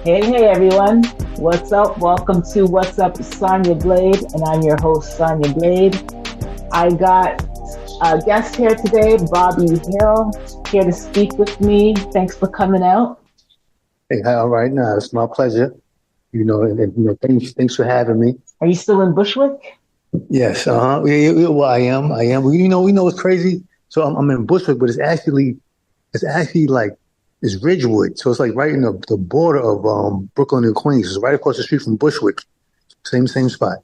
Hey everyone. What's up? Welcome to What's Up with Sonia Blayde, and I'm your host, Sonia Blayde. I got a guest here today, Bobby Hill, here to speak with me. Thanks for coming out. Hey, all right, now it's my pleasure. Thanks for having me. Are you still in Bushwick? Yes, well, I am. Well, what's crazy? So I'm in Bushwick, but it's actually like it's Ridgewood. So it's like right in the border of Brooklyn and Queens. It's right across the street from Bushwick. Same spot.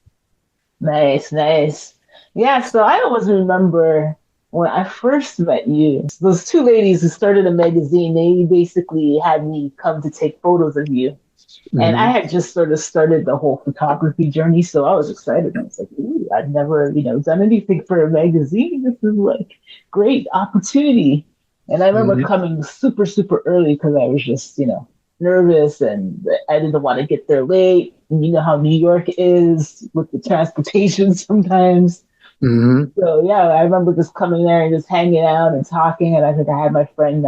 Nice, nice. Yeah, so I always remember when I first met you, those two ladies who started a magazine, they basically had me come to take photos of you. And I Hmm. had just sort of started the whole photography journey, so I was excited. I was like, ooh, I'd never, done anything for a magazine. This is like great opportunity. And I remember Hmm. coming super, super early because I was just, nervous and I didn't want to get there late. And you know how New York is with the transportation sometimes. Hmm. So yeah, I remember just coming there and just hanging out and talking. And I think I had my friend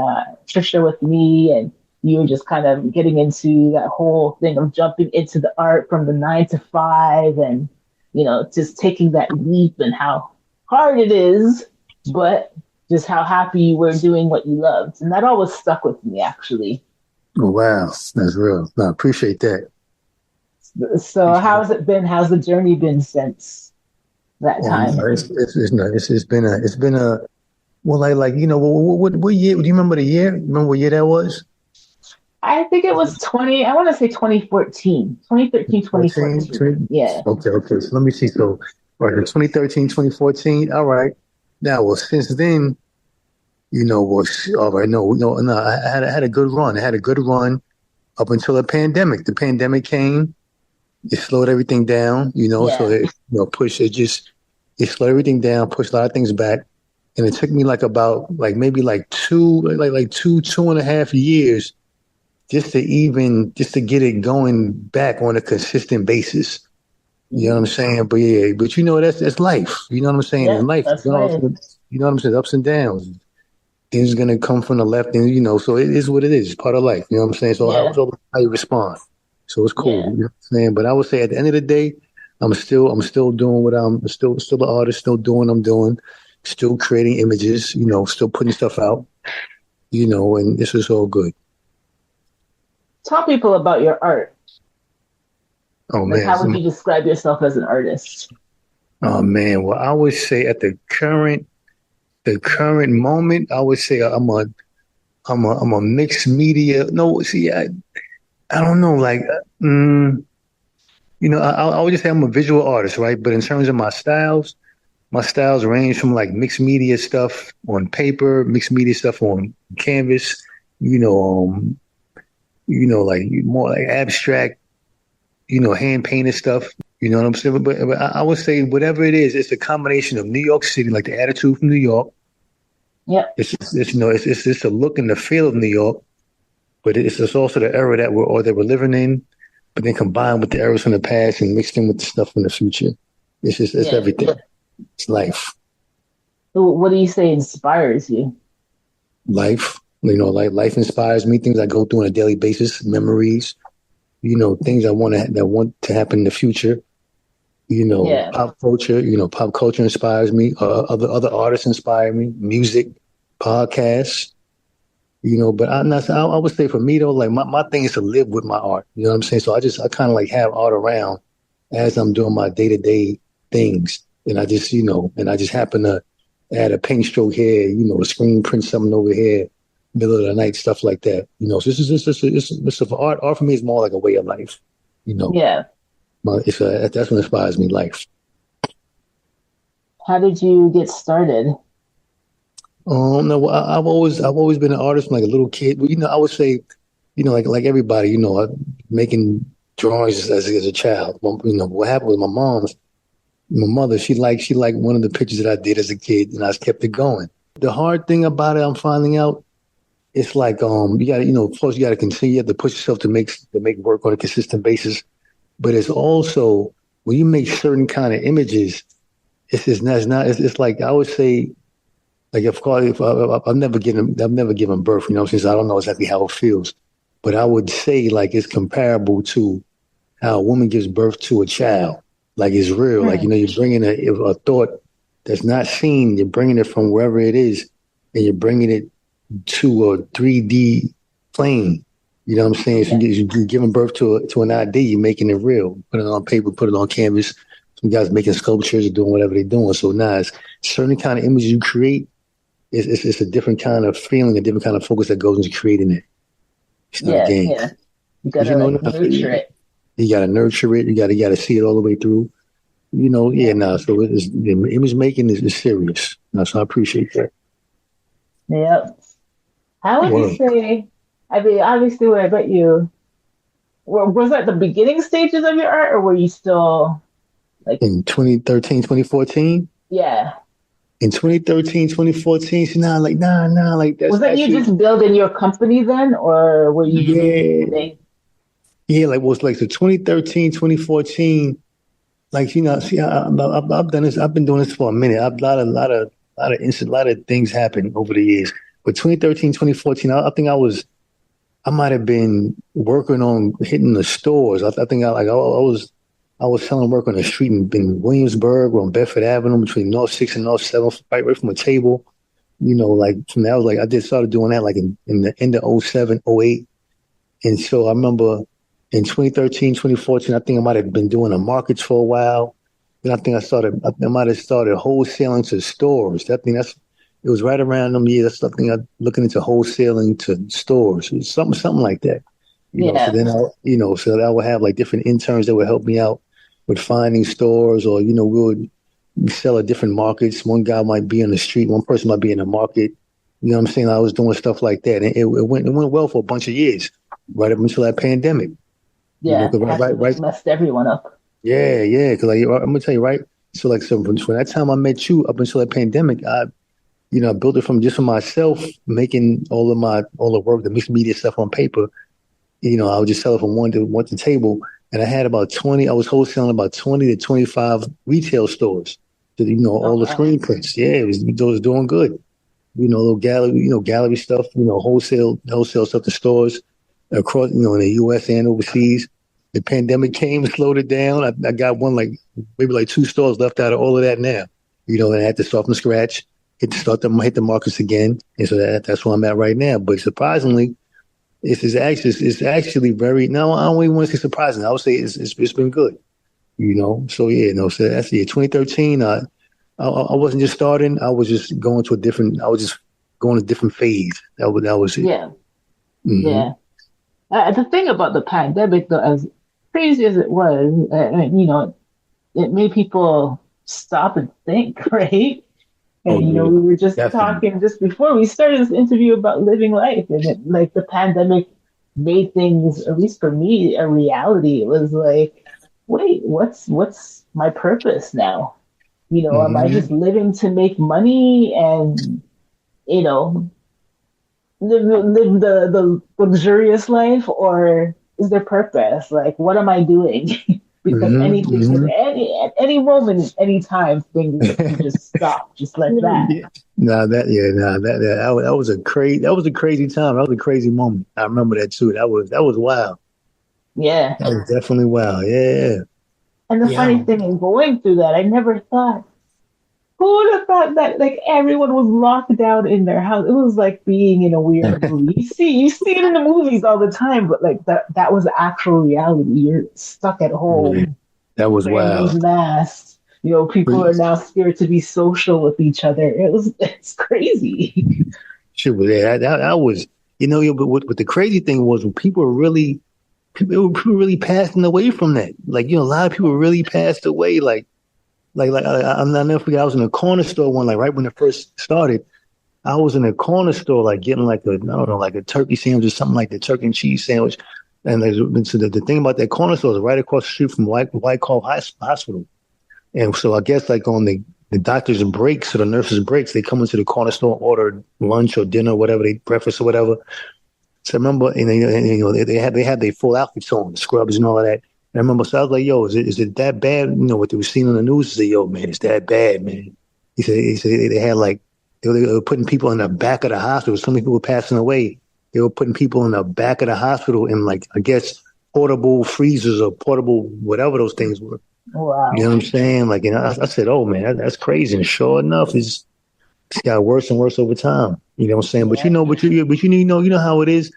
Trisha with me, and you were just kind of getting into that whole thing of jumping into the art from the 9 to 5, and just taking that leap and how hard it is, but just how happy you were doing what you loved. And that always stuck with me actually. Oh, wow, that's real. No, I appreciate that. So Appreciate how's it. it been? How's the journey been since that No, time? it's been a well, what year? Do you remember the year? Remember what year that was? I think it was 20, I want to say 2014, 2013, 14, 2014. 20. Yeah. Okay. So let me see. So, right, 2013, 2014. All right. Now, well, since then, all right, no, I had a good run. I had a good run up until the pandemic. The pandemic came, it slowed everything down, so Yeah. it slowed everything down, pushed a lot of things back. And it took me like about, like maybe like two and a half years just to get it going back on a consistent basis. You know what I'm Mhm. saying? But yeah, but that's life. You know what I'm saying? In Yep, life, that's life. you know what I'm saying? Ups and downs. Things are gonna come from the left, and so it is what it is. It's part of life. You know what I'm saying? So Yeah. how you respond. So it's cool. Yeah. You know what I'm saying? But I would say at the end of the day, I'm still doing what I'm still the artist, still doing what I'm doing, still creating images. Still putting stuff out. And this is all good. Tell people about your art. Oh Like, man, how would you describe yourself as an artist? oh man. Well, I would say at the current moment, I would say I'm a mixed media. No, see, I don't know. Like, I would just say I'm a visual artist, right? But in terms of my styles range from like mixed media stuff on paper, mixed media stuff on canvas, you know, um, like more like abstract, hand painted stuff. You know what I'm saying? But I would say whatever it is, it's a combination of New York City, like the attitude from New York. Yep. It's just a look and the feel of New York, but it's also the era that we're living in, but then combined with the eras from the past and mixed in with the stuff from the future. It's Yeah. everything. It's life. So what do you say inspires you? Life. Like life inspires me, things I go through on a daily basis, memories, things I want to happen in the future. Yeah. Pop culture inspires me. Other artists inspire me. Music, podcasts. But I would say for me though, like my thing is to live with my art. You know what I'm saying? So I kind of like have art around as I'm doing my day-to-day things. And I just happen to add a paint stroke here, a screen print something over here, middle of the night, stuff like that. So this is for art for me is more like a way of life. You know, Yeah. that's what inspires me, life. How did you get started? No, well, I've always been an artist from like a little kid. Well, I would say, like everybody, making drawings as a child. Well, what happened with my mother, she liked one of the pictures that I did as a kid, and I just kept it going. The hard thing about it, I'm finding out, it's like you got to, first you got to continue, you have to push yourself to make work on a consistent basis. But it's also when you make certain kind of images, it's like I would say, like if I've never given birth, since I don't know exactly how it feels. but I would say like it's comparable to how a woman gives birth to a child. Like it's real. Like, Mm, you're bringing a thought that's not seen. You're bringing it from wherever it is and you're bringing it to a 3D plane. You know what I'm saying? So yeah. you're giving birth to an idea. You're making it real. Put it on paper, put it on canvas. Some guys making sculptures or doing whatever they're doing. So now it's certain kind of images you create. It's a different kind of feeling, a different kind of focus that goes into creating it. It's not a Yeah, game. yeah. You Because gotta like nurture it. you gotta nurture it. You gotta see it all the way through. Yeah, Yeah. nah. So image making is serious. Nah, so I appreciate that. Yep. How would you Word. say, I mean, obviously when I met you, was that the beginning stages of your art or were you still like, In 2013, 2014. yeah. In 2013, 2014, so now like nah, like that's Was that you actually just building your company then or were you just yeah, doing, yeah, like what's like so 2013, 2014, like see, I've done this, I've been doing this for a minute. I've a lot of things happened over the years. But 2013, 2014, I think I might have been working on hitting the stores. I think I was selling work on the street in Williamsburg or on Bedford Avenue between North 6 and North 7, right away from a table. Like from that, I was like, I just started doing that like in the end of '07, '08. And so I remember in 2013, 2014, I think I might have been doing the markets for a while. Then I might have started wholesaling to stores. I think it was right around them years. That's something I looking into wholesaling to stores, something like that. So yeah, then so that I would have like different interns that would help me out with finding stores or, we would sell at different markets. One guy might be on the street, one person might be in the market. You know what I'm saying? I was doing stuff like that. And it went well for a bunch of years, right up until that pandemic. yeah. 'Cause Pandemic right, messed everyone up. yeah. Cause like, I'm gonna tell you, right? So like, so from that time I met you up until that pandemic, I built it from myself, making all the work, the mixed media stuff on paper. I would just sell it from one to table. And I had about 20, I was wholesaling about 20 to 25 retail stores to, Oh all the wow. screen prints. Yeah, it was doing good. Little gallery, gallery stuff, wholesale stuff to stores across, in the US and overseas. The pandemic came and slowed it down. I got maybe like two stores left out of all of that now. And I had to start from scratch, hit the markets again. And so that's where I'm at right now. But surprisingly, it's actually very, no, I don't even want to say surprising. I would say it's been good, So yeah, no, so that's 2013. I wasn't just starting. I was just going to I was just going a different phase. That was it. Yeah, Hmm. yeah. The thing about the pandemic, though, as crazy as it was, it made people stop and think, right? Oh And yeah, we were just definitely. talking just before we started this interview about living life, and like the pandemic made things, at least for me, a reality. It was like, wait, what's my purpose now? Am I just Hmm. living to make money and you know live the luxurious life, or is there purpose? Like, what am I doing? Because Hmm. anything, Hmm. at any moment, any time, things can just stop, just like that. Yeah. That was a crazy time. That was a crazy moment. I remember that too. That was wild. Yeah. That was definitely wild. Yeah. And the Yeah. funny thing in going through that, I never thought, who would have thought that like everyone was locked down in their house? It was like being in a weird movie. You see it in the movies all the time, but like that was actual reality. You're stuck at Yeah. home That was wearing these wild. masks. People are now scared to be social with each other. It's crazy. Shit was there. That was, but what the crazy thing was when people were really passing away from that. Like, a lot of people really passed away. I'll never forget. I was in a corner store one, like right when it first started. I was in a corner store, like getting like I don't know, like a turkey sandwich or something like the turkey and cheese sandwich. And so the thing about that corner store is right across the street from White Call Hospital. And so I guess like on the doctor's breaks or the nurse's breaks, they come into the corner store, order lunch or dinner, whatever breakfast or whatever. So I remember, they had their full outfits on, scrubs and all of that. And I remember, so I was like, "Yo, is it that bad?" What they were seeing on the news. He said, "Yo, man, it's that bad, man." He said they had like they were putting people in the back of the hospital. So many people were passing away, they were putting people in the back of the hospital in like, I guess, portable freezers or portable whatever those things were. You know Wow. what I'm saying? Like, I said, oh man, that's crazy. And sure enough, it's got worse and worse over time. You know what I'm saying? But Yeah. you know how it is.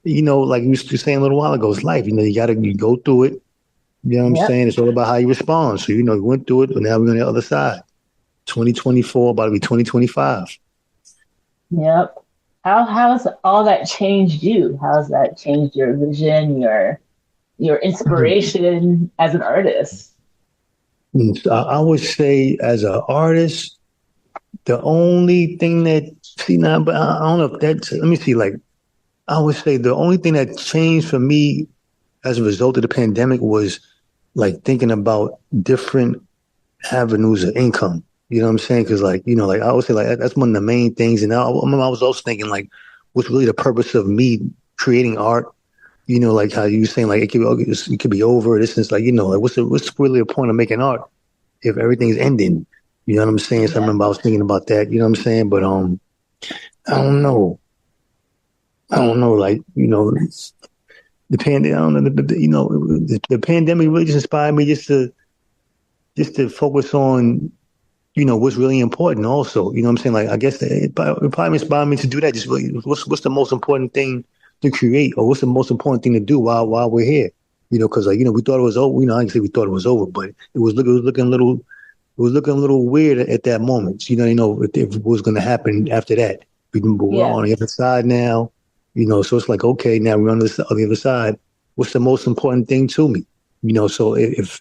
You know, like you were saying a little while ago, it's life. You know, you go through it. You know what I'm Yep. saying? It's all about how you respond. So, you know, we went through it, but now we're on the other side. 2024, about to be 2025. Yep. How's all that changed you? How's that changed your vision, your inspiration as an artist? I would say, as an artist, the only thing that, see, now, but I don't know if that's, let me see, like, I would say the only thing that changed for me as a result of the pandemic was like thinking about different avenues of income. You know what I'm saying? Because like, you know, like I would say like that's one of the main things. And I was also thinking like, what's really the purpose of me creating art? You know, like how you saying like it could be over. This is like, you know, like what's really the point of making art if everything's ending? You know what I'm saying? So I Yeah. remember I was thinking about that. You know what I'm saying? But I don't know. I don't know. Like, you know, the pandemic. I don't know. You know, the pandemic really just inspired me just to focus on, you know, what's really important also. You know what I'm saying? Like, I guess it probably inspired me to do that. Just really, what's the most important thing to create, or what's the most important thing to do while we're here? You know, because like, you know, we thought it was over. You know, I can say we thought it was over, but it was looking a little weird at that moment. You know, if what was going to happen after that. We're Yeah. on the other side now. You know, so it's like, okay, now we're on the other side. What's the most important thing to me? You know, so if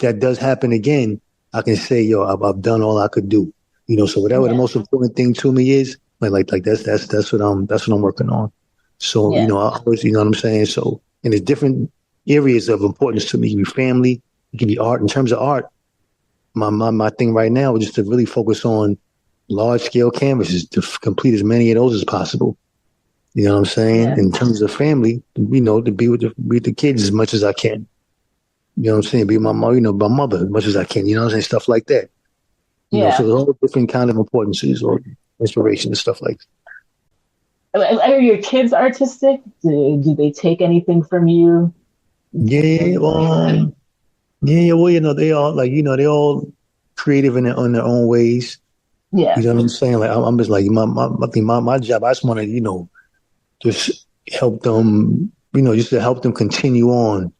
that does happen again, I can say, yo, I've done all I could do. You know, so whatever the Yeah. most important thing to me is, like that's what I'm working on. So, you Yeah. know, I always, you know what I'm saying? So, and there's different areas of importance to me. It can be family, it can be art. In terms of art, my thing right now is just to really focus on large scale canvases to complete as many of those as possible. You know what I'm saying? Yeah. In terms of family, you know, to be with the kids as much as I can. You know what I'm saying? Be my mom, you know, my mother as much as I can. You know what I'm saying? Stuff like that. You know, so Yeah. there's all different kind of importances or inspiration and stuff like Are your kids artistic? Do they take anything from you in that. terms of Yeah, yeah. Well, you know, they all like, you know, they all creative in their own ways. You yeah. know what I'm saying? Like I'm just like I think my job. I just want to, you know, just help them, you know, just to help them continue on,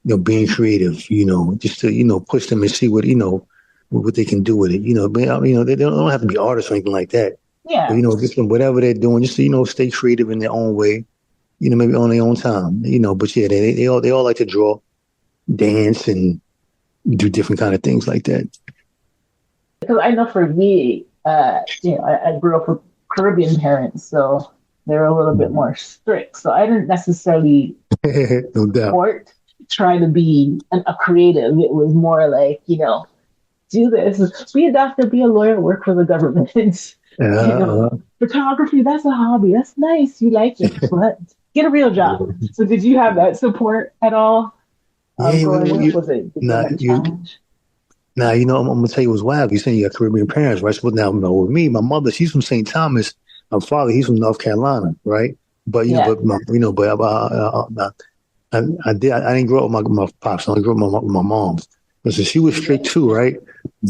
you know, being creative, you know, just to, you know, push them and see what, you know, what they can do with it. You know, but, you know, they don't have to be artists or anything like that. But, Yeah. you know, just whatever they're doing, just to, you know, stay creative in their own way, you know, maybe on their own time, you know, but yeah, they all like to draw, dance and do different kind of things like that. Because I know for me, I grew up with Caribbean parents, so they're a little bit more strict. So I didn't necessarily No doubt. support trying to be a creative. It was more like, do this, be a doctor, be a lawyer, work for the government. you know, Uh, photography, that's a hobby. That's nice. You like it, but get a real job. So did you have that support at all yeah, growing up? Did you have nah, that challenge? now, you know, I'm gonna tell you what's wild. You're saying you got Caribbean parents, right? So now, you know, with me, my mother, she's from St. Thomas. My father, he's from North Carolina, right? But you know, Yeah. I didn't grow up with my pops. I only grew up with my mom's. So she was strict too, right?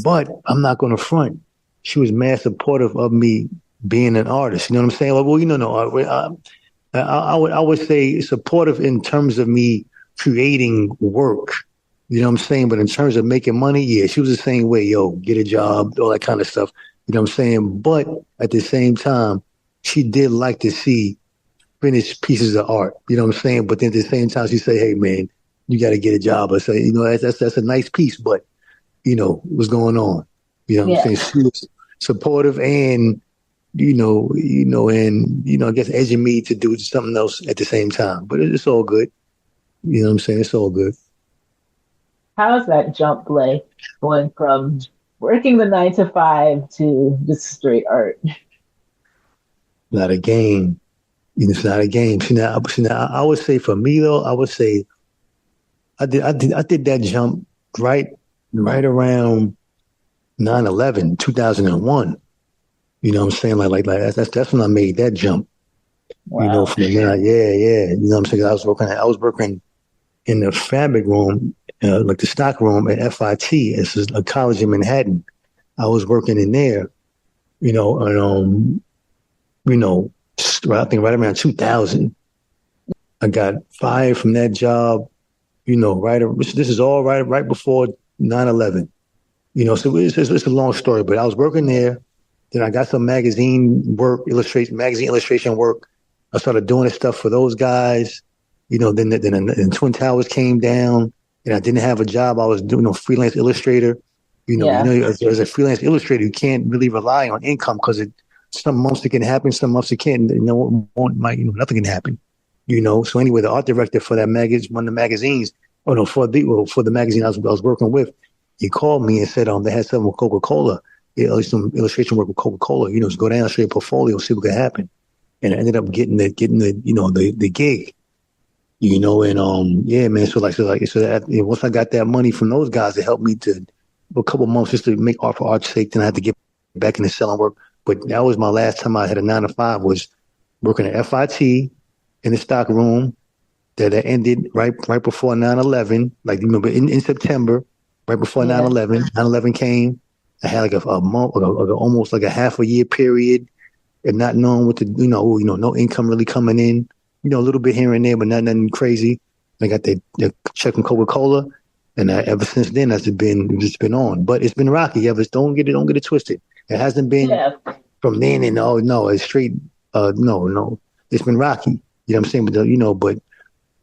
But I'm not gonna front. She was mad supportive of me being an artist. You know what I'm saying? Like, well, you know, no, I would say supportive in terms of me creating work. You know what I'm saying? But in terms of making money, yeah, she was the same way. Yo, get a job, all that kind of stuff. You know what I'm saying? But at the same time, she did like to see finished pieces of art. You know what I'm saying? But then at the same time, she say, "Hey, man, you got to get a job." I say, you know, that's a nice piece, but you know what's going on. You know what I'm Yeah. saying? She was supportive and I guess edging me to do something else at the same time. But it's all good. You know what I'm saying? It's all good. How's that jump like going from working the 9 to 5 to just straight art? Not a game. You know, it's not a game. I would say for me though, I would say I did that jump right, right around 9/11, 2001. You know what I'm saying? Like that's when I made that jump. Wow. from yeah, yeah. What I'm saying? I was working in the fabric room, like the stock room at FIT. It's a college in Manhattan. I was working in there, and you know, I think right around 2000, I got fired from that job. This is all right before 9/11. So it's a long story, but I was working there. Then I got some magazine illustration work. I started doing this stuff for those guys. Then Twin Towers came down, and I didn't have a job. I was doing a freelance illustrator. Yeah. As a freelance illustrator, you can't really rely on income because some months it can happen, some months it can't. Nothing can happen. So anyway, the art director for that magazine, one of the magazines, oh no, for the magazine I was working with, he called me and said they had something with Coca-Cola, some illustration work with Coca-Cola. Just go down, show your portfolio, see what could happen. And I ended up getting the gig. And yeah, man. Once I got that money from those guys, it helped me to a couple months just to make art for art's sake. Then I had to get back into selling work. But that was my last time I had a 9 to 5, was working at FIT in the stock room. That ended right before 9/11. Like, remember, in September, right before Yeah. 9/11. 9/11 came. I had like a month, almost like a half a year period, and not knowing what to, no income really coming in. A little bit here and there, but nothing crazy. I got the check from Coca-Cola, and ever since then, it's been on. But it's been rocky. Don't get it twisted. It hasn't been Yeah. from then and oh no, it's straight. No, it's been rocky. You know what I'm saying? But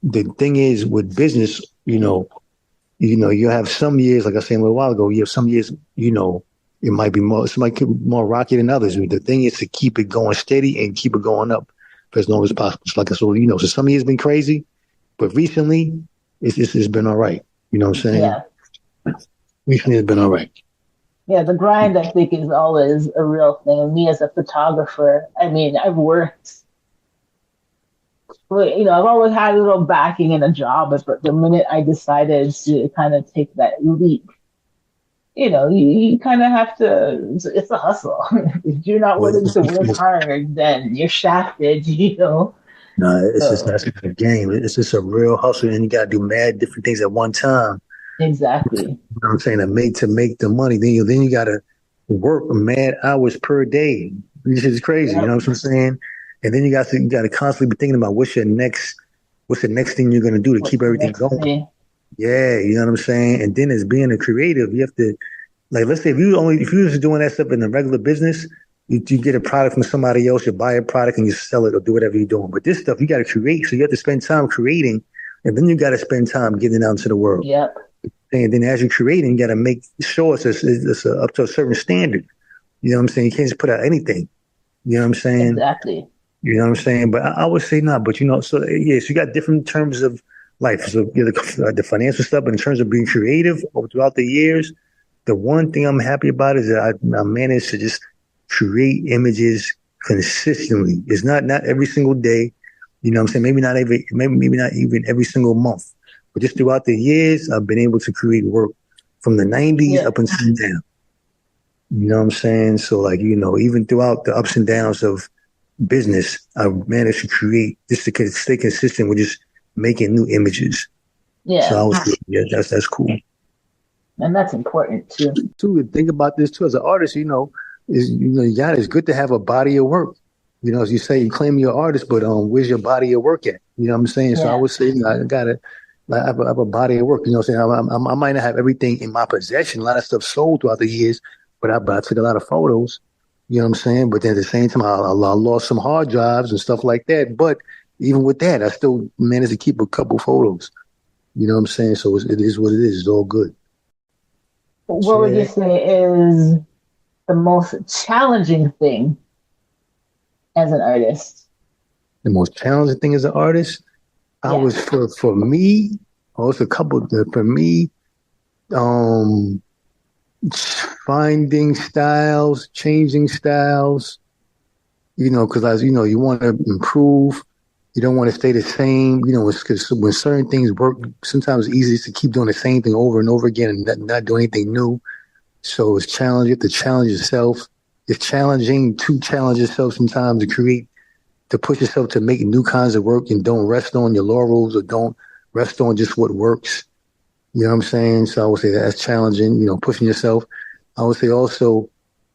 the thing is with business, you have some years, like I was saying a little while ago, you have some years, it might be more rocky than others. The thing is to keep it going steady and keep it going up for as long as possible. It's like I said, so some years been crazy, but recently it's been all right. You know what I'm saying? Yeah. Recently it's been all right. Yeah. The grind, I think, is always a real thing. And me as a photographer, I mean, I've worked, I've always had a little backing in a job, but the minute I decided to kind of take that leap, you kind of have to, it's a hustle. If you're not Well, willing to work hard, then you're shafted. no, it's just So, not a game. It's just a real hustle, and you got to do mad different things at one time. exactly. You know what I'm saying? To make the money, then you got to work mad hours per day. This is crazy. You know Yep. what I'm saying? And then you got to constantly be thinking about what's the next thing you're gonna do to What's keep the everything next going. thing? Yeah, you know what I'm saying. And then as being a creative, you have to, like, let's say if you was doing that stuff in a regular business, you get a product from somebody else, you buy a product and you sell it or do whatever you're doing. But this stuff you got to create, so you have to spend time creating, and then you got to spend time getting it out into the world. Yep. And then as you're creating, you got to make sure it's up to a certain standard. You know what I'm saying? You can't just put out anything. You know what I'm saying? Exactly. You know what I'm saying? But I would say not. But so yes, you got different terms of life. So the financial stuff, but in terms of being creative throughout the years, the one thing I'm happy about is that I managed to just create images consistently. It's not every single day. You know what I'm saying? Maybe not even every single month. But just throughout the years, I've been able to create work from the 90s Yeah. up until now. You know what I'm saying? So like, even throughout the ups and downs of business, I managed to create just to stay consistent with just making new images. So Yeah. yeah, that's cool. And that's important too. Too, think about this too as an artist. It's good to have a body of work. As you say, you claim you're an artist, but where's your body of work at? You know what I'm saying? So I Yeah. would say, I have a body of work. I might not have everything in my possession. A lot of stuff sold throughout the years, but I took a lot of photos. You know what I'm saying? But then at the same time, I lost some hard drives and stuff like that. But even with that, I still managed to keep a couple photos. You know what I'm saying? So it is what it is. It's all good. What would you Yeah. say is the most challenging thing as an artist? The most challenging thing as an artist, I Yeah. was for me, also a couple for me, um, finding styles, changing styles, because as you want to improve. You don't want to stay the same, because when certain things work, sometimes it's easy to keep doing the same thing over and over again and not do anything new. So it's challenging. You have to challenge yourself. It's challenging to challenge yourself sometimes to create to push yourself to make new kinds of work and don't rest on your laurels or don't rest on just what works. You know what I'm saying? So I would say that's challenging, pushing yourself. I would say also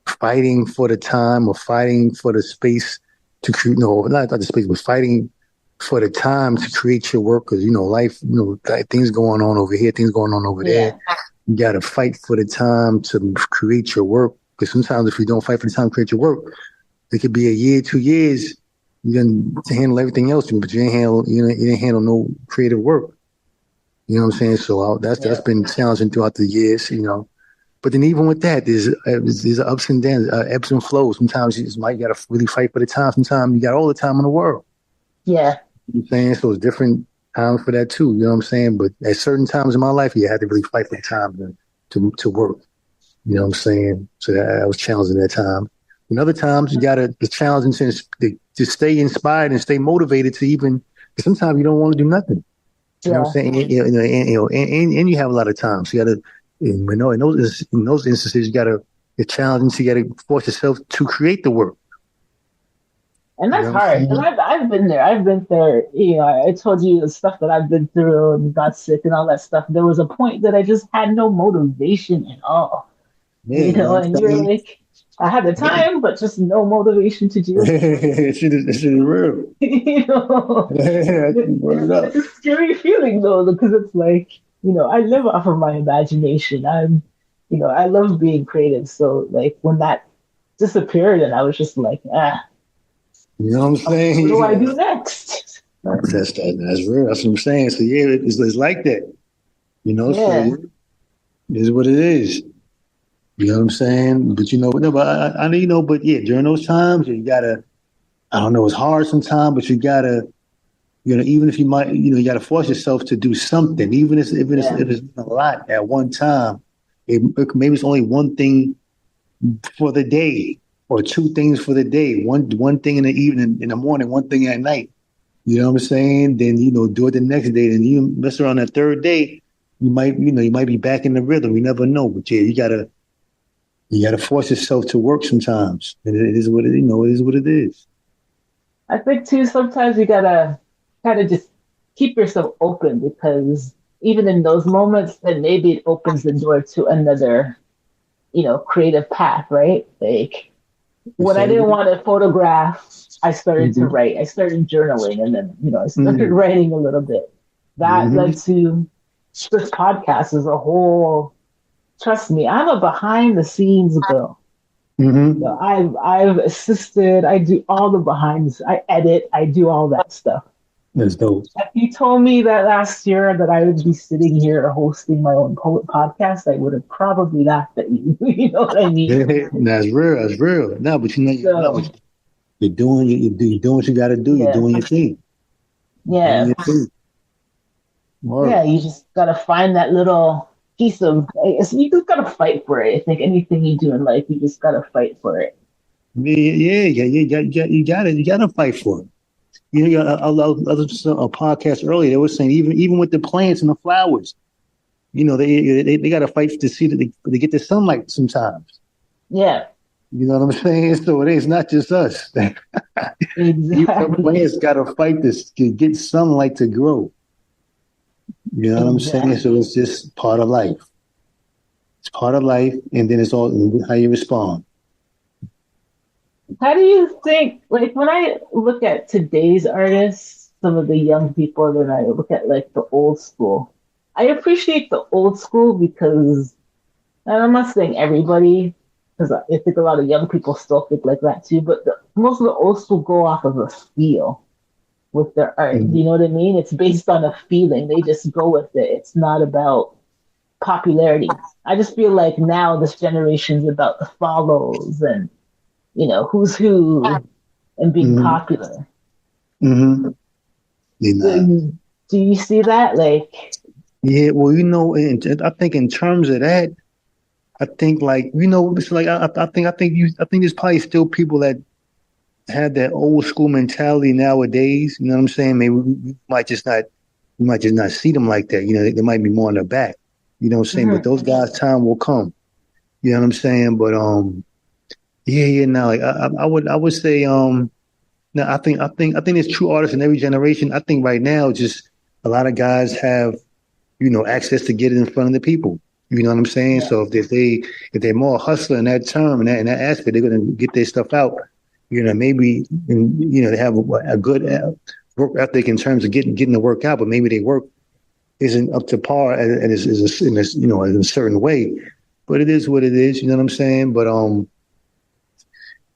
fighting for the time or fighting for the space to create, no, not the space, but fighting for the time to create your work. Cause, life, things going on over here, things going on over there. You got to fight for the time to create your work. Because sometimes if you don't fight for the time to create your work, it could be a year, 2 years, you didn't handle everything else, but you didn't handle no creative work. You know what I'm saying? So that's been challenging throughout the years, But then even with that, there's ups and downs, ebbs and flows. Sometimes you just might got to really fight for the time. Sometimes you got all the time in the world. Yeah. You know what I'm saying? So it's different times for that too. You know what I'm saying? But at certain times in my life, you had to really fight for the time to work. You know what I'm saying? So that was challenging at that time. And other times you got to, it's challenging to stay inspired and stay motivated to even, because sometimes you don't want to do nothing. You know what I'm saying? And you have a lot of time. So you got to, in those instances, it's challenging. So you got to force yourself to create the work. And that's hard. And I've been there. I've been there. I told you the stuff that I've been through and got sick and all that stuff. There was a point that I just had no motivation at all. Yeah, and you're like, I had the time, but just no motivation to do it. Shit is real. It's a scary feeling though, because it's like, I live off of my imagination. I love being creative. So like when that disappeared and I was just like, you know what I'm saying? What do I do next? That's real. That's what I'm saying. So yeah, it's like that. So it is what it is. You know what I'm saying? But I know, but yeah, during those times you gotta, I don't know, it's hard sometimes, but you gotta, even if you might, you gotta force yourself to do something, even if it's a lot at one time. Maybe it's only one thing for the day or two things for the day. One thing in the evening, in the morning, one thing at night. You know what I'm saying? Then, do it the next day. Then you mess around that third day, you might be back in the rhythm. You never know. But yeah, you gotta force yourself to work sometimes. And it is what it is what it is. I think too, sometimes you gotta kind of just keep yourself open, because even in those moments, then maybe it opens the door to another, creative path, right? Like when I didn't want to photograph, I started to write. I started journaling, and then I started writing a little bit. That led to this podcast as a whole. Trust me, I'm a behind the scenes girl. I've assisted. I do all the behinds. I edit. I do all that stuff. That's dope. If you told me that last year that I would be sitting here hosting my own podcast, I would have probably laughed at you. You know what I mean? Yeah, that's real. That's real. No, but you're doing what you got to do. You're doing your thing. Yeah. Yeah, you just got to find that little piece of, you just got to fight for it. I think anything you do in life, you just got to fight for it. Yeah. You got to fight for it. I listened to a podcast earlier. They were saying even with the plants and the flowers, they got to fight to see that they get the sunlight sometimes. Yeah. You know what I'm saying? So it's not just us. Exactly. Plants got to fight to get sunlight to grow. You know what I'm saying? So it's just part of life. It's part of life, and then it's all how you respond. How do you think, like when I look at today's artists, some of the young people, then I look at like the old school. I appreciate the old school because, and I'm not saying everybody, because I think a lot of young people still think like that too, but most of the old school go off of a feel with their art. You know what I mean? It's based on a feeling. They just go with it. It's not about popularity. I just feel like now this generation's about the follows and, who's who and being popular. Do you see that? Like, yeah, well, I think in terms of that, I think like, it's like, I think there's probably still people that have that old school mentality nowadays. You know what I'm saying? Maybe we might just not see them like that. They might be more on their back. You know what I'm saying? But those guys' time will come. You know what I'm saying? But, yeah. Now, like I would say, Now, I think there's true artists in every generation. I think right now, just a lot of guys have, access to get it in front of the people. You know what I'm saying? Yeah. So if they're more hustler in that term and that aspect, they're going to get their stuff out. Maybe they have a good work ethic in terms of getting the work out, but maybe their work isn't up to par and is in a certain way. But it is what it is. You know what I'm saying? But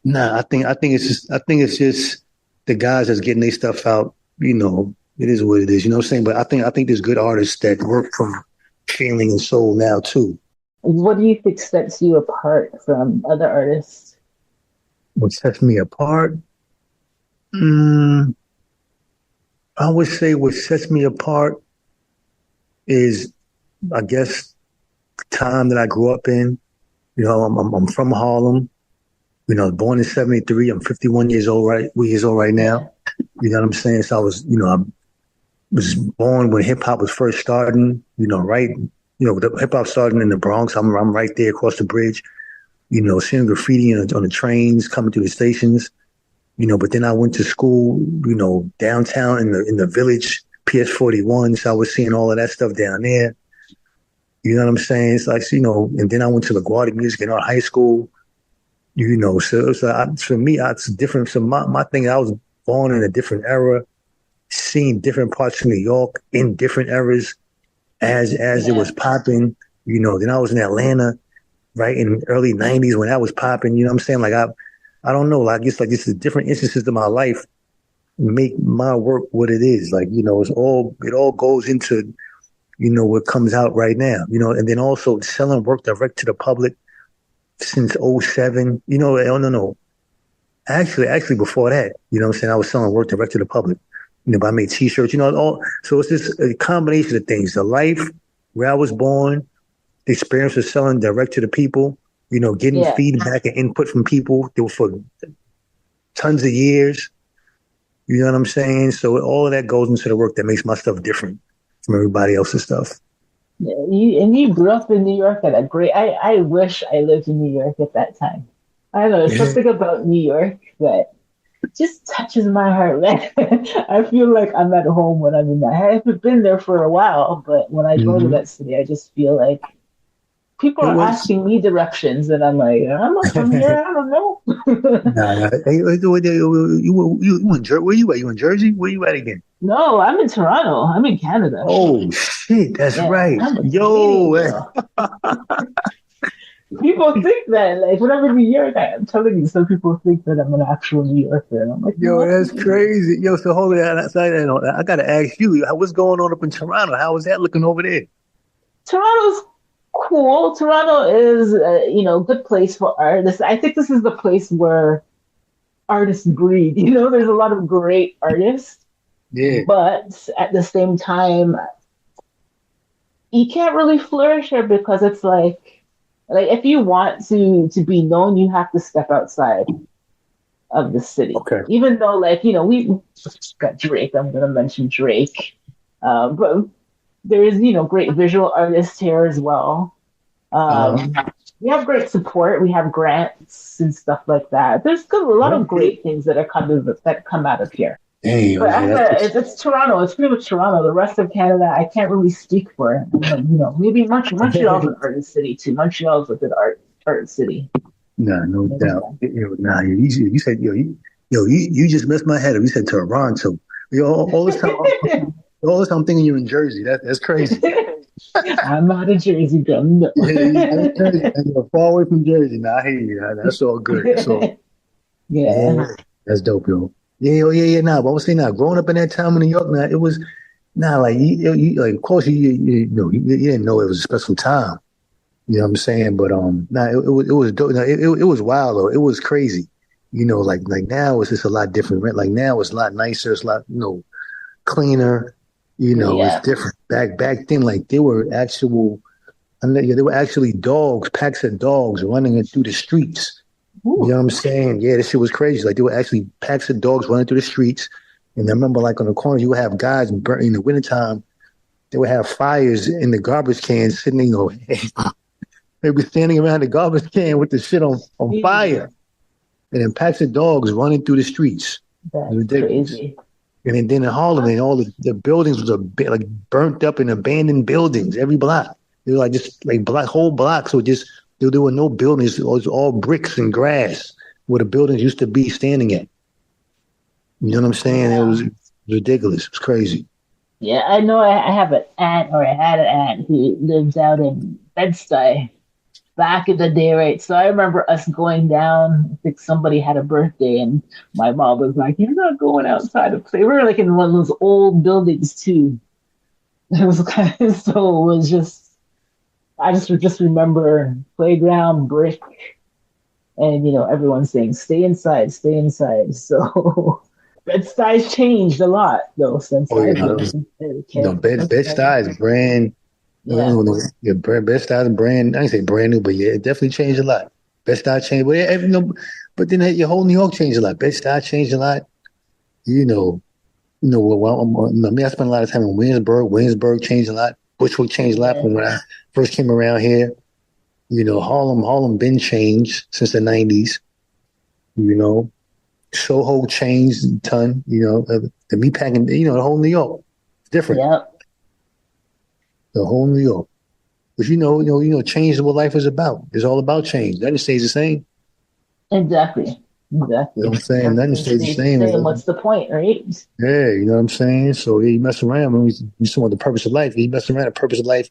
nah, I think it's just the guys that's getting their stuff out. It is what it is. You know what I'm saying? But I think there's good artists that work from feeling and soul now too. What do you think sets you apart from other artists? What sets me apart? Mm, I would say what sets me apart is, I guess, the time that I grew up in. I'm from Harlem. Born in '73. I'm 51 years old, right? Years old right Yeah. now. You know what I'm saying? So I was born when hip hop was first starting. Right? The hip hop starting in the Bronx. I'm right there across the bridge. Seeing graffiti on the trains coming through the stations. But then I went to school. Downtown in the village, PS 41. So I was seeing all of that stuff down there. You know what I'm saying? It's like, and then I went to LaGuardia Music in our high school. So for me, it's different. So my thing, I was born in a different era, seeing different parts of New York in different eras as it Yeah. was popping. Then I was in Atlanta, right, in the early '90s when that was popping. You know what I'm saying? Like I don't know. Like, I guess like this is different instances of my life make my work what it is. Like, it all goes into what comes out right now. And then also selling work direct to the public since '07. Oh no. Actually before that, what I'm saying, I was selling work direct to the public. But I made t-shirts, all so it's just a combination of things. The life where I was born, the experience of selling direct to the people, getting Yeah. feedback and input from people that were for tons of years. You know what I'm saying? So all of that goes into the work that makes my stuff different from everybody else's stuff. Yeah, you grew up in New York at a great. I wish I lived in New York at that time. I don't know, there's Yeah. something about New York that just touches my heart, man. I feel like I'm at home when I'm in that. I haven't been there for a while, but when I go to Mm-hmm. that city, I just feel like people It are was. asking me directions, and I'm like, I'm not from here. I don't know. Nah, nah. Hey, you in Jersey? Where you at? You in Jersey? Where you at again? No, I'm in Toronto. I'm in Canada. Oh shit, that's Yeah, right. I'm a Yo, Canadian girl. People think that, like, whenever New York, I'm telling you, some people think that I'm an actual New Yorker. And I'm like, no, yo, I'm that's Canadian. crazy. Yo, so hold on. I gotta ask you, what's going on up in Toronto? How is that looking over there? Toronto's cool. Toronto is, good place for artists. I think this is the place where artists breed. There's a lot of great artists, Yeah. but at the same time, you can't really flourish here because it's like if you want to be known, you have to step outside of the city. Okay. Even though, like, we got Drake. I'm gonna mention Drake, but there is, great visual artists here as well. Uh, Um, we have great support. We have grants and stuff like that. There's a lot of okay. great things that come out of here. Damn, But yeah, it's Toronto. It's pretty much Toronto. The rest of Canada, I can't really speak for. Maybe Montreal's an artist city too. Montreal's a good art city. nah, no Maybe, doubt. yeah. Nah, you said you just messed my head up. You said Toronto. Yo, all this time I'm thinking you're in Jersey. That's crazy. I'm not a Jersey girl. No. That's Jersey. You're far away from Jersey. Nah, I hear you. That's all good. So Yeah. yeah, that's dope, yo. Yeah, oh, yeah. Nah, but I was saying, nah, growing up in that town in New York, nah, it was nah, like like, of course, you didn't know it was a special time. You know what I'm saying? But nah, it was dope. Nah, it was wild though. It was crazy. Like now it's just a lot different. Right? Like now it's a lot nicer. It's a lot cleaner. It's Yeah. different. Back then, like there were actual, yeah, there were actually dogs, packs of dogs running it through the streets. You know Ooh. what I'm saying? Yeah, this shit was crazy. Like there were actually packs of dogs running through the streets. And I remember like on the corner, you would have guys in the wintertime, they would have fires in the garbage cans sitting, they were standing around the garbage can with the shit on Yeah. fire. And then packs of dogs running through the streets. That's Ridiculous. crazy. And then in Harlem, and all the buildings was like burnt up and abandoned buildings. Every block, they were like just like whole blocks. So just there were no buildings. It was all bricks and grass where the buildings used to be standing at. You know what I'm saying? It Yeah. was ridiculous. It was crazy. Yeah, I know I have an aunt, or I had an aunt who lives out in Bed-Stuy back in the day, right? So I remember us going down. I think somebody had a birthday, and my mom was like, "You're not going outside to play." We were like in one of those old buildings too. It was kind of so. It was just I just remember playground brick, and everyone saying, "Stay inside, stay inside." So Bed-Stuy's changed a lot though since Oh yeah, I've lived there. The Bed-Stuy is brand. Yeah, Yeah, Bed-Stuy is brand. I ain't say brand new, but yeah, it definitely changed a lot. Bed-Stuy changed, but yeah, but then your whole New York changed a lot. Bed-Stuy changed a lot. You know, I mean, I spent a lot of time in Williamsburg. Williamsburg changed a lot. Bushwick changed a lot yeah, from when I first came around here. Harlem been changed since the '90s. You know, Soho changed a ton. The meatpacking. The whole New York. It's different. yeah. The whole New York. But change is what life is about. It's all about change. Nothing stays the same. Exactly. You know Exactly. what I'm saying? Nothing Everything stays the stays the same. same. What's the point, right? Yeah, you know what I'm saying? So yeah, you mess around when we talking about the purpose of life. You mess around the purpose of life,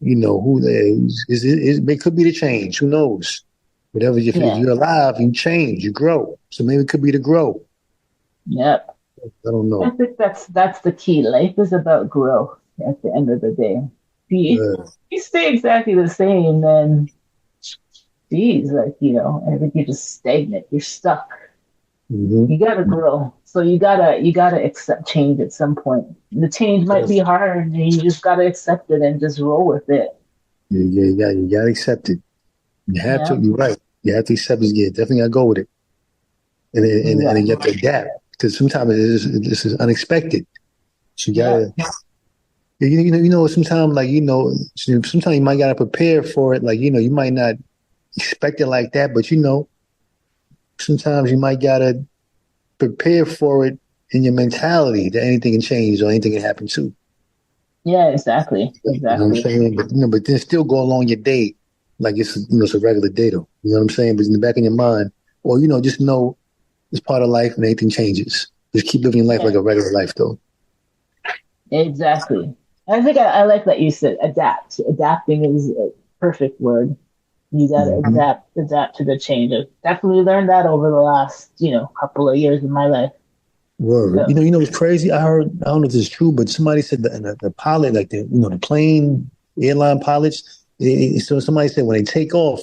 who it could be the change. Who knows? Whatever, if Yeah. you're alive, you change, you grow. So maybe it could be to grow. Yep. I don't I know. think that's the key. Life is about growth at the end of the day. If Uh, you stay exactly the same, then geez, I think you're just stagnant. You're stuck. hmm You gotta grow. So you gotta accept change at some point. The change might be hard, and you just gotta accept it and just roll with it. you got to accept it. You have to. Yeah. You're right. You have to accept it. Yeah, definitely got to go with it, and then you have Exactly. to adapt because sometimes this is unexpected. So you Yeah. gotta, sometimes sometimes you might gotta prepare for it. Like you might not expect it like that, but sometimes you might gotta prepare for it in your mentality that anything can change or anything can happen too. Yeah, exactly. You know what I'm Exactly. saying? But then still go along your day like it's a regular day though. You know what I'm saying? But in the back of your mind, or just know it's part of life and anything changes. Just keep living life like Yeah, a regular life though. exactly. I think I like that you said adapt. Adapting is a perfect word. You got to Mm-hmm. adapt to the change. I've definitely learned that over the last, couple of years of my life. Word. So, It's crazy. I heard, I don't know if this is true, but somebody said that the pilot, like the plane airline pilots, so somebody said when they take off,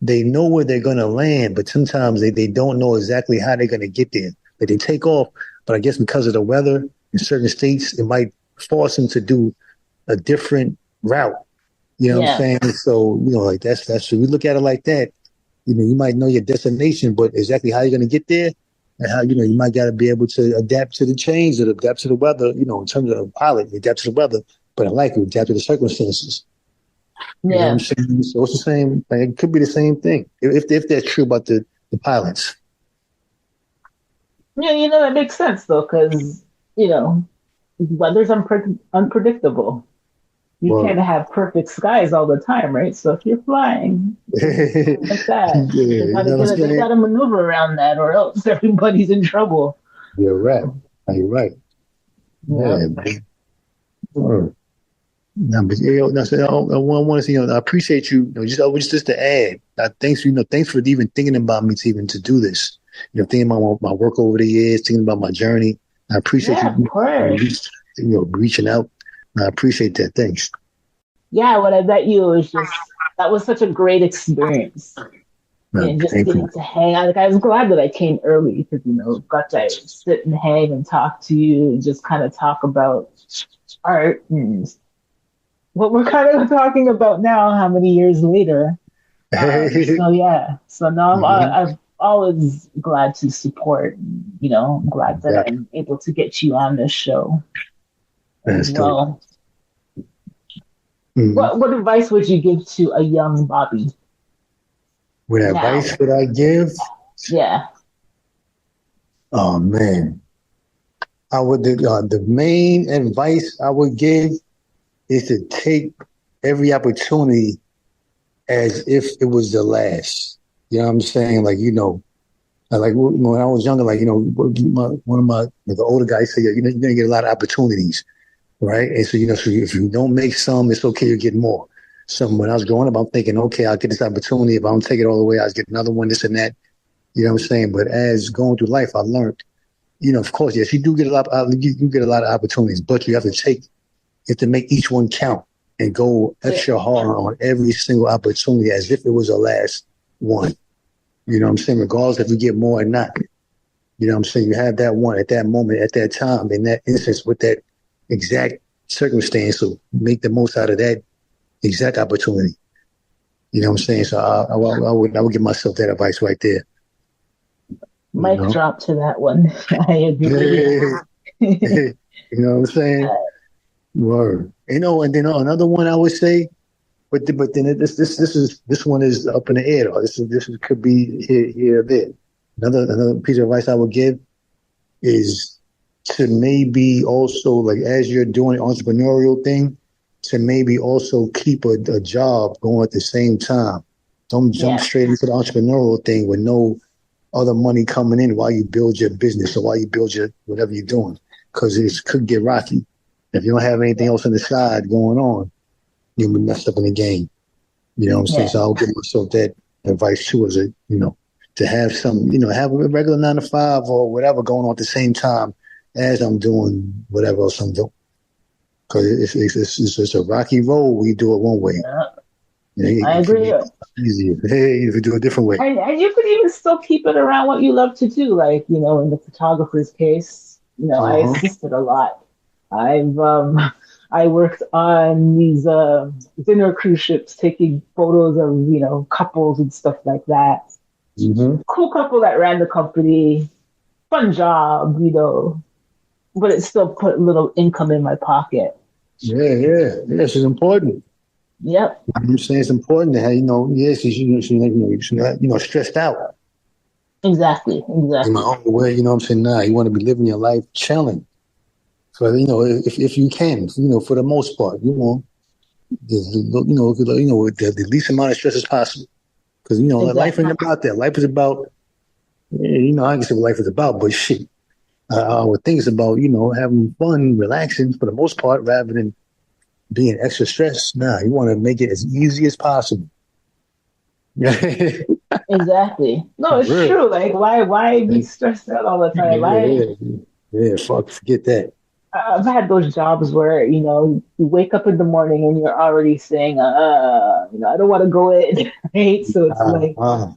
they know where they're going to land, but sometimes they don't know exactly how they're going to get there. Like they take off, but I guess because of the weather in certain states, it might force them to do a different route. You know what I'm yeah, saying? So, like that's, we look at it like that. You might know your destination, but exactly how you're going to get there and how, you might got to be able to adapt to the change or adapt to the weather, in terms of a pilot, adapt to the weather, but I like to adapt to the circumstances. You know what I'm yeah. saying? So it's the same, like, it could be the same thing if that's true about the pilots. Yeah, that makes sense though, because, weather's unpredictable. You can't Word. have perfect skies all the time, right? So if you're flying, Yeah, like that, you know what I'm they saying? gotta maneuver around that, or else everybody's in trouble. You're right. You're right. Yeah. Yeah, man. Word. No, but I want to say, I appreciate you. Just to add, thanks for even thinking about me to even to do this. Thinking about my work over the years, thinking about my journey. I appreciate Yeah, of you, course. reaching out. I appreciate that. Thanks. Yeah, what I bet you was just that was such a great experience. And just Thank you. getting to hang out. Like I was glad that I came early because got to sit and hang and talk to you and just kind of talk about art and what we're kind of talking about now, how many years later. So yeah, so now Mhm. I'm always glad to support. I'm glad that That- I'm able to get you on this show as That's dope. well. Mhm. What advice would you give to a young Bobby What now? advice would I give? Yeah, Oh man, the main advice I would give is to take every opportunity as if it was the last. You know what I'm saying? Like, like when I was younger, like, one of my, the older guys say, you're going to get a lot of opportunities, right? And so, so if you don't make some, it's okay, you get more. So when I was growing up, I'm thinking, okay, I'll get this opportunity. If I don't take it all the way, I'll get another one, this and that. You know what I'm saying? But as going through life, I learned, of course, yes, you do get a lot, you get a lot of opportunities, but you have to make each one count and go Yeah. extra hard on every single opportunity as if it was the last one. You know what I'm saying? Regardless if you get more or not. You know what I'm saying? You have that one at that moment, at that time, in that instance, with that exact circumstance. So make the most out of that exact opportunity. You know what I'm saying? So I would give myself that advice right there. You Mic know? drop to that one. I agree. You know what I'm saying? Word. And then another one I would say, but then this one is up in the air though. This could be here or there. Another piece of advice I would give is to maybe also, like, as you're doing entrepreneurial thing, to maybe also keep a job going at the same time. Don't jump Yeah. straight into the entrepreneurial thing with no other money coming in while you build your business or while you build your whatever you're doing, because it could get rocky. If you don't have anything else on the side going on, you'll be messed up in the game. You know what I'm saying? Yeah. So I'll give myself that advice too, as to have some, have a regular 9 to 5 or whatever going on at the same time as I'm doing whatever else I'm doing. Because it's a rocky road when you do it one way. Yeah. I It can agree. be easier. Hey, if you do it a different way. And you could even still keep it around what you love to do. Like, in the photographer's case, I Uh-huh. assisted a lot. I've I worked on these dinner cruise ships, taking photos of couples and stuff like that. Mm-hmm. Cool couple that ran the company, fun job, but it still put a little income in my pocket. Yeah, yeah. Yes, it's important. Yep, I'm saying it's important to have, yes, you should not, stressed out. exactly, In my exactly. own way, I'm saying, nah, you want to be living your life chilling. So, if you can, for the most part, with the least amount of stress as possible. Because, life Exactly. ain't about that. Life is about, I can say what life is about, but shit. I would think it's about, having fun, relaxing for the most part, rather than being extra stressed. Nah, you want to make it as easy as possible. Yeah, Exactly. No, it's real. true. Like, why be stressed out all the time? Yeah, yeah, fuck, forget that. I've had those jobs where, you wake up in the morning and you're already saying, I don't want to go in, right? So it's Uh, like uh,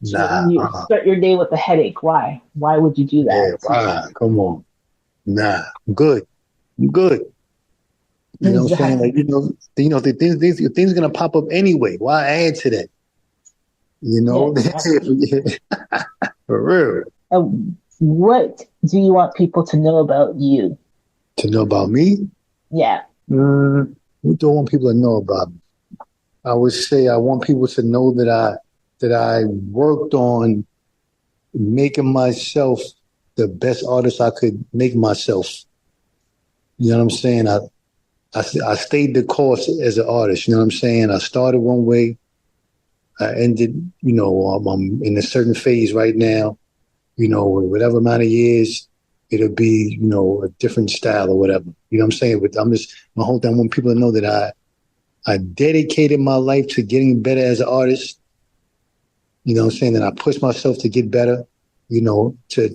nah, you start your day with a headache. Why? Why would you do yeah, that? come on. Nah, I'm good. I'm good. You know what I'm saying? Like, Exactly. the things gonna pop up anyway. Why add to that? You Yeah, know, exactly. for real. What do you want people to know about you? To know about me, Yeah, what do I want people to know about me? I would say I want people to know that I worked on making myself the best artist I could make myself. You know what I'm saying? I stayed the course as an artist. You know what I'm saying? I started one way. I ended, I'm in a certain phase right now. Whatever amount of years, it'll be, a different style or whatever. You know what I'm saying? But my whole thing, I want people to know that I dedicated my life to getting better as an artist. You know what I'm saying? And I pushed myself to get better, and then to yeah.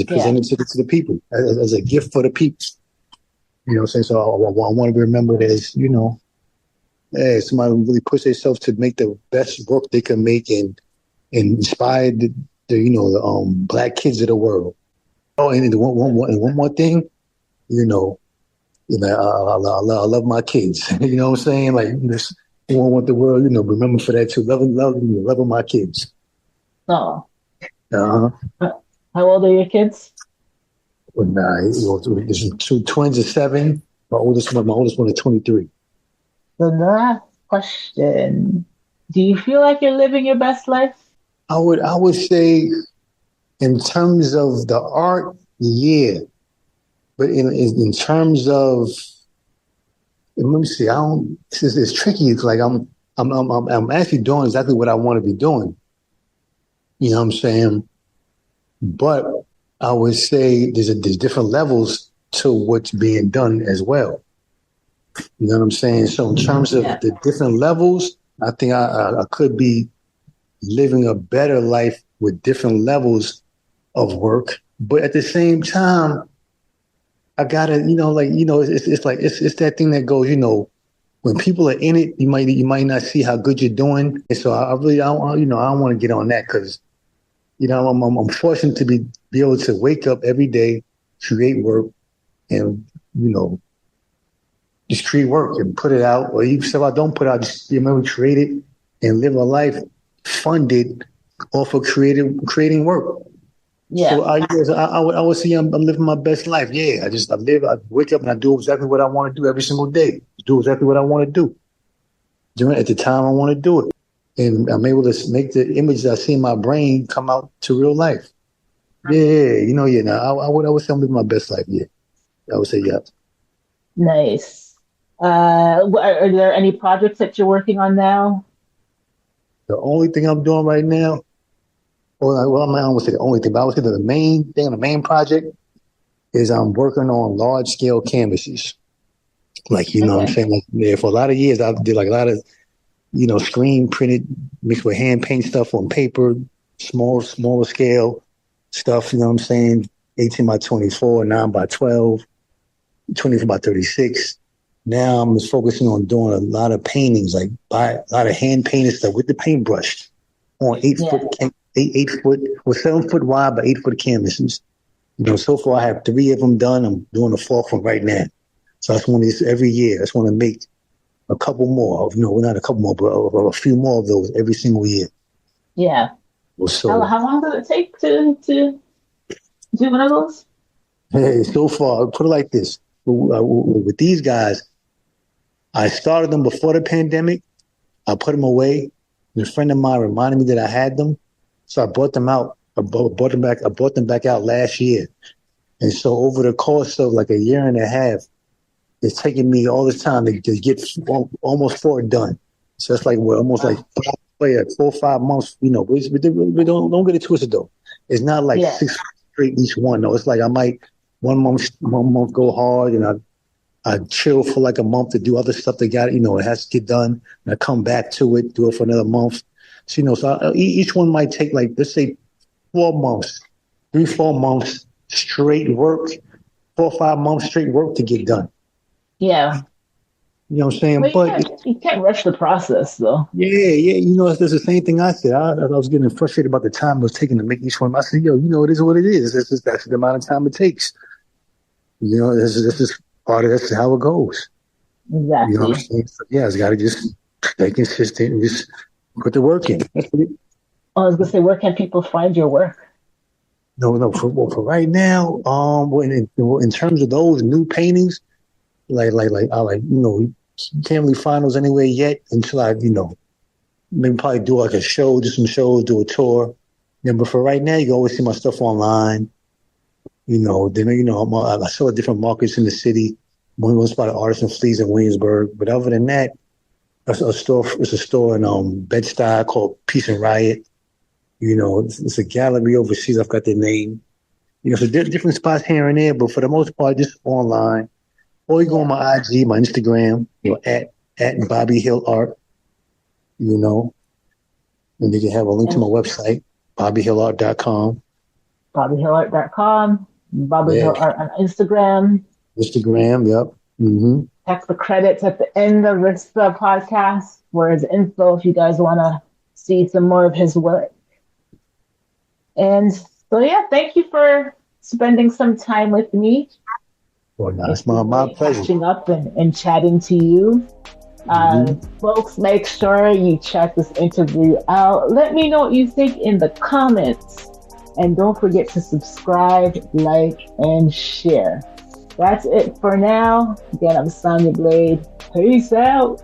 present it to the people as a gift for the people. You know what I'm saying? So I want to be remembered as, hey, somebody who really pushed themselves to make the best work they can make and inspire the black kids of the world. Oh, and one more thing, I love my kids. You know what I'm saying? Like, this, I want the world, remember for that too. Loving my kids. Oh, Uh-huh. how old are your kids? But nah, there's two twins at 7. My oldest one is 23. The last question. Do you feel like you're living your best life? I would say In terms of the art, yeah. But in terms of, let me see, I don't, it's tricky. It's like I'm actually doing exactly what I want to be doing. You know what I'm saying? But I would say there's different levels to what's being done as well. You know what I'm saying? So in terms of the different levels, I think I could be living a better life with different levels of work. But at the same time, I gotta, it's that thing that goes, when people are in it, you might not see how good you're doing. And so I don't want to get on that because, I'm fortunate to be able to wake up every day, create work, and just create work and put it out. Or even if I don't put it out, just create it and live a life funded off of creating work. Yeah. So I would say I'm living my best life. Yeah, I wake up and I do exactly what I want to do every single day. Do exactly what I want to do. Doing it at the time I want to do it. And I'm able to make the images I see in my brain come out to real life. Yeah, now I would say I'm living my best life. Yeah, I would say yeah. Nice. Are there any projects that you're working on now? The only thing I'm doing right now, I don't say the only thing, but I would say that the main thing, the main project is I'm working on large scale canvases. Like, what I'm saying? Like, yeah, for a lot of years, I did like a lot of, screen printed mixed with hand paint stuff on paper, smaller scale stuff, you know what I'm saying? 18 by 24, 9 by 12, 24 by 36. Now I'm just focusing on doing a lot of paintings, like a lot of hand painted stuff with the paintbrush on 8 foot or 7 foot wide by 8 foot canvases. So far I have 3 of them done. I'm doing the 4th one right now. So I just want to every year. I just want to make a couple more. Not a couple more, but a few more of those every single year. Yeah. So how long does it take to do one of those? Hey, so far, I'll put it like this: with these guys, I started them before the pandemic. I put them away. And a friend of mine reminded me that I had them, so I brought them out. I brought them back out last year, and so over the course of like a year and a half, it's taken me all this time to get almost 4 done. So it's like we're almost like 4 or 5 months. We don't get it twisted though. It's not like 6 straight each one. No, it's like I might one month go hard and I chill for like a month to do other stuff that it has to get done, and I come back to it, do it for another month. So each one might take like, let's say 4 months, 3-4 months straight work, 4 or 5 months straight work to get done. Yeah. You know what I'm saying? But you can't rush the process, though. Yeah. It's the same thing I said. I was getting frustrated about the time it was taking to make each one. I said, it is what it is. That's the amount of time it takes. This is part of that's how it goes. Exactly. You know what I'm saying? So, it's got to just stay consistent and just put the work in. I was gonna say, where can people find your work? No. For right now, in terms of those new paintings, you can't really find those anywhere yet until I, maybe probably do like a show, do some shows, do a tour. But for right now, you can always see my stuff online. I saw different markets in the city. One was by the Artisan Fleas in Williamsburg. But other than that, it's a store in Bed-Stuy called Peace and Riot. It's a gallery overseas. I've got their name. So different spots here and there, but for the most part, just online. Or you go on my IG, my Instagram, at Bobby Hill Art, and you can have a link to my website, bobbyhillart.com. bobbyhillart.com, Bobby Hill Art on Instagram. Instagram, yep. Mm-hmm. Check the credits at the end of this podcast for his info if you guys want to see some more of his work. And so, thank you for spending some time with me. Well, no, it's my pleasure. Catching up and chatting to you. Folks, make sure you check this interview out. Let me know what you think in the comments. And don't forget to subscribe, like, and share. That's it for now. Again, I'm Sonia Blayde. Peace out.